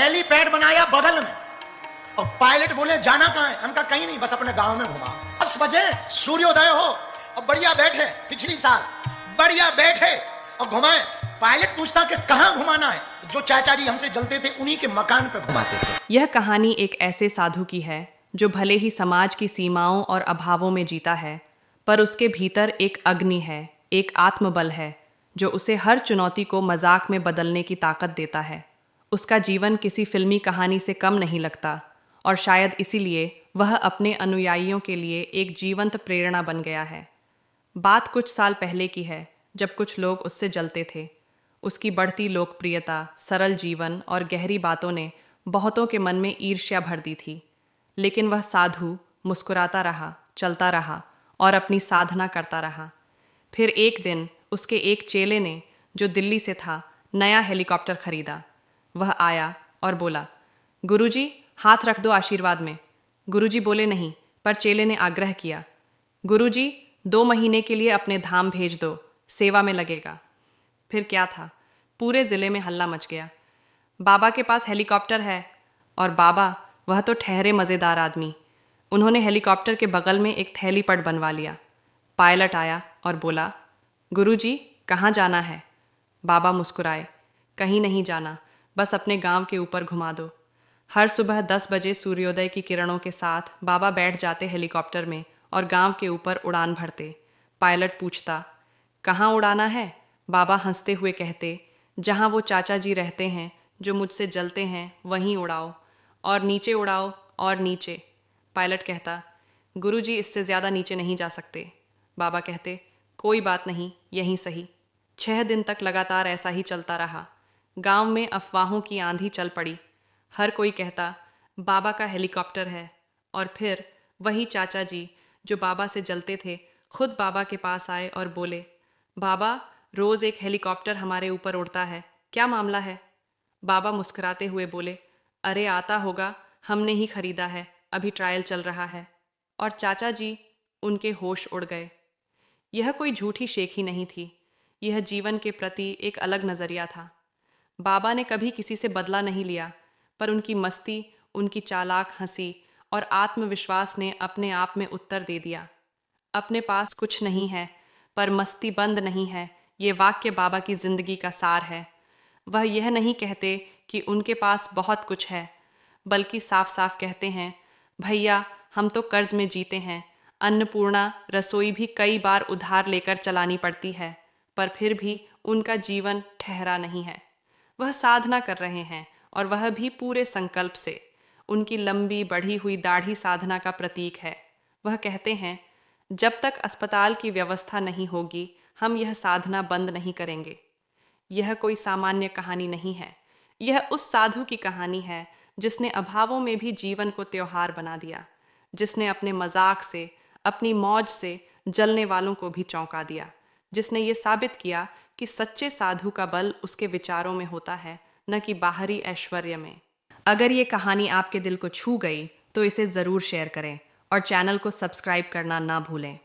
Helipad बनाया बगल में, और पायलट बोले जाना कहां है? हम कहा कहीं नहीं, बस अपने गांव में घुमा। 10 बजे सूर्योदय हो और बढ़िया बैठे, पिछली साल बढ़िया बैठे और घुमाए। पायलट पूछता कि कहां घुमाना है? जो चाचा जी हमसे जलते थे उन्हीं के मकान पे घुमाते थे। यह कहानी एक ऐसे साधु की है जो भले ही समाज की सीमाओं और अभावों में जीता है, पर उसके भीतर एक अग्नि है, एक आत्मबल है जो उसे हर चुनौती को मजाक में बदलने की ताकत देता है। उसका जीवन किसी फिल्मी कहानी से कम नहीं लगता, और शायद इसीलिए वह अपने अनुयायियों के लिए एक जीवंत प्रेरणा बन गया है। बात कुछ साल पहले की है, जब कुछ लोग उससे जलते थे। उसकी बढ़ती लोकप्रियता, सरल जीवन और गहरी बातों ने बहुतों के मन में ईर्ष्या भर दी थी। लेकिन वह साधु मुस्कुराता रहा, चलता रहा और अपनी साधना करता रहा। फिर एक दिन उसके एक चेले ने, जो दिल्ली से था, नया हेलीकॉप्टर खरीदा। वह आया और बोला, गुरुजी हाथ रख दो आशीर्वाद में। गुरुजी बोले नहीं, पर चेले ने आग्रह किया, गुरुजी 2 महीने के लिए अपने धाम भेज दो, सेवा में लगेगा। फिर क्या था, पूरे ज़िले में हल्ला मच गया। बाबा के पास हेलीकॉप्टर है। और बाबा, वह तो ठहरे मज़ेदार आदमी। उन्होंने हेलीकॉप्टर के बगल में एक थैली पट बनवा लिया। पायलट आया और बोला, गुरुजी कहाँ जाना है? बाबा मुस्कुराए, कहीं नहीं जाना, बस अपने गांव के ऊपर घुमा दो। हर सुबह 10 बजे सूर्योदय की किरणों के साथ बाबा बैठ जाते हेलीकॉप्टर में और गांव के ऊपर उड़ान भरते। पायलट पूछता, कहाँ उड़ाना है? बाबा हंसते हुए कहते, जहाँ वो चाचा जी रहते हैं जो मुझसे जलते हैं, वहीं उड़ाओ, और नीचे उड़ाओ, और नीचे। पायलट कहता, गुरुजी इससे ज़्यादा नीचे नहीं जा सकते। बाबा कहते, कोई बात नहीं, यहीं सही। 6 दिन तक लगातार ऐसा ही चलता रहा। गांव में अफवाहों की आंधी चल पड़ी। हर कोई कहता, बाबा का हेलीकॉप्टर है। और फिर वही चाचा जी जो बाबा से जलते थे, खुद बाबा के पास आए और बोले, बाबा रोज़ एक हेलीकॉप्टर हमारे ऊपर उड़ता है, क्या मामला है? बाबा मुस्कुराते हुए बोले, अरे आता होगा, हमने ही खरीदा है, अभी ट्रायल चल रहा है। और चाचा जी, उनके होश उड़ गए। यह कोई झूठी शेखी नहीं थी, यह जीवन के प्रति एक अलग नज़रिया था। बाबा ने कभी किसी से बदला नहीं लिया, पर उनकी मस्ती, उनकी चालाक हंसी और आत्मविश्वास ने अपने आप में उत्तर दे दिया। अपने पास कुछ नहीं है, पर मस्ती बंद नहीं है, ये वाक्य बाबा की जिंदगी का सार है। वह यह नहीं कहते कि उनके पास बहुत कुछ है, बल्कि साफ साफ कहते हैं, भैया हम तो कर्ज में जीते हैं, अन्नपूर्णा रसोई भी कई बार उधार लेकर चलानी पड़ती है, पर फिर भी उनका जीवन ठहरा नहीं है। वह साधना कर रहे हैं, और वह भी पूरे संकल्प से। उनकी लंबी बढ़ी हुई दाढ़ी साधना का प्रतीक है। वह कहते हैं, जब तक अस्पताल की व्यवस्था नहीं होगी, हम यह साधना बंद नहीं करेंगे। यह कोई सामान्य कहानी नहीं है, यह उस साधु की कहानी है जिसने अभावों में भी जीवन को त्योहार बना दिया, जिसने अपने मजाक से, अपनी मौज से जलने वालों को भी चौंका दिया, जिसने ये साबित किया कि सच्चे साधु का बल उसके विचारों में होता है, न कि बाहरी ऐश्वर्य में। अगर ये कहानी आपके दिल को छू गई तो इसे ज़रूर शेयर करें और चैनल को सब्सक्राइब करना ना भूलें।